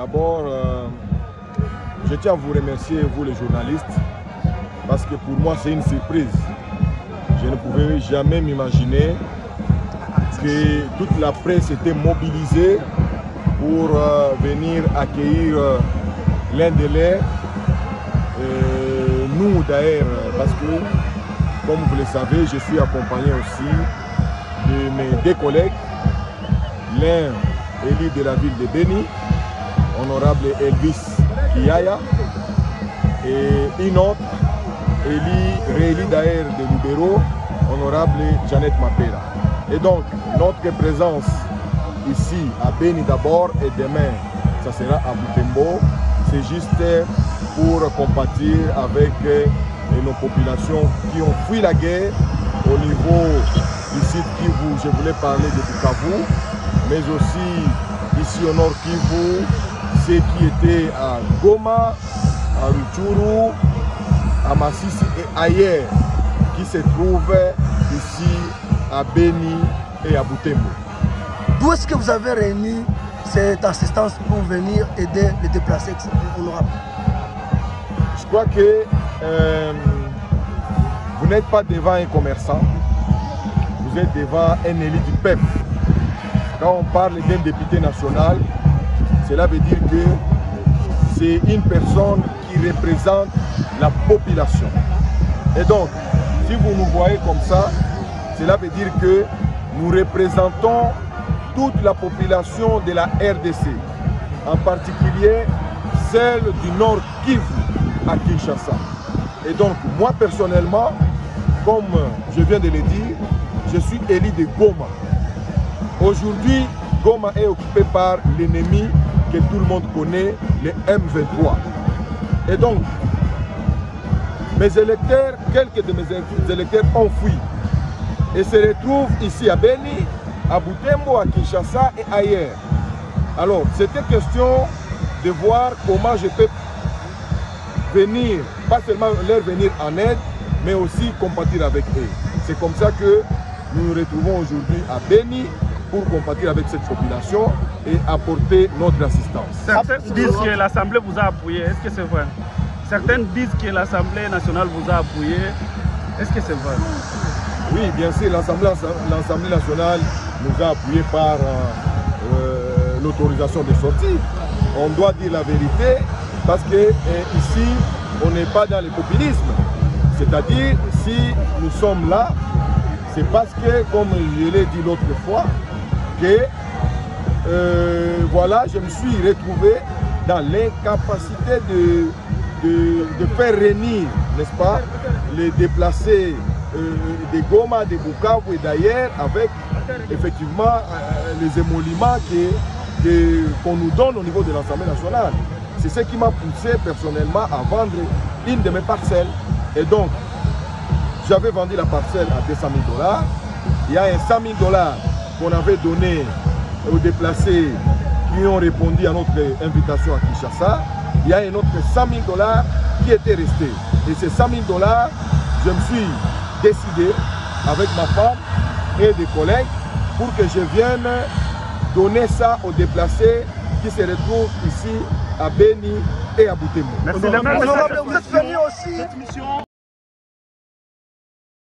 D'abord, je tiens à vous remercier, vous les journalistes, parce que pour moi c'est une surprise. Je ne pouvais jamais m'imaginer que toute la presse était mobilisée pour venir accueillir l'un de leurs, nous d'ailleurs, parce que, comme vous le savez, je suis accompagné aussi de mes deux collègues, l'un élu de la ville de Béni, honorable Elvis Kiyaya, et une autre réélu d'ailleurs de Lubero, honorable Janet Mapera. Et donc, notre présence ici à Béni d'abord et demain, ça sera à Butembo, c'est juste pour compatir avec nos populations qui ont fui la guerre au niveau du site Kivu. Je voulais parler de Bukavu, mais aussi ici au nord Kivu, ceux qui étaient à Goma, à Rutshuru, à Masisi et ailleurs, qui se trouvent ici à Béni et à Butembo. D'où est-ce que vous avez réuni cette assistance pour venir aider les déplacés honorables? Je crois que vous n'êtes pas devant un commerçant, vous êtes devant un élu du peuple. Quand on parle d'un député national, cela veut dire que c'est une personne qui représente la population. Et donc, si vous nous voyez comme ça, cela veut dire que nous représentons toute la population de la RDC, en particulier celle du Nord Kivu à Kinshasa. Et donc, moi personnellement, comme je viens de le dire, je suis élu de Goma. Aujourd'hui, Goma est occupé par l'ennemi que tout le monde connaît, le M23. Et donc, mes électeurs, quelques de mes électeurs ont fui et se retrouvent ici à Béni, à Butembo, à Kinshasa et ailleurs. Alors, c'était question de voir comment je peux venir, pas seulement leur venir en aide, mais aussi compatir avec eux. C'est comme ça que nous nous retrouvons aujourd'hui à Béni pour compatir avec cette population et apporter notre assistance. Certains disent que l'Assemblée vous a appuyé. Est-ce que c'est vrai? Certains disent que l'Assemblée nationale vous a appuyé. Est-ce que c'est vrai? Oui, bien sûr, l'Assemblée nationale nous a appuyés par l'autorisation de sortie. On doit dire la vérité parce que ici, on n'est pas dans le populisme. C'est-à-dire, si nous sommes là, c'est parce que, comme je l'ai dit l'autre fois, que voilà, je me suis retrouvé dans l'incapacité de faire réunir, n'est-ce pas, les déplacés de Goma, de Bukavu et d'ailleurs, avec effectivement les émoluments qu'on nous donne au niveau de l'Assemblée nationale. C'est ce qui m'a poussé personnellement à vendre une de mes parcelles. Et donc, j'avais vendu la parcelle à 200 000 $. Il y a un 100 000 $ qu'on avait donné aux déplacés qui ont répondu à notre invitation à Kinshasa. Il y a un autre 100 000 $ qui était resté. Et ces 100 000 $, je me suis décidé avec ma femme et des collègues pour que je vienne donner ça aux déplacés qui se retrouvent ici à Béni et à Butembo. Merci. Vous êtes venu aussi.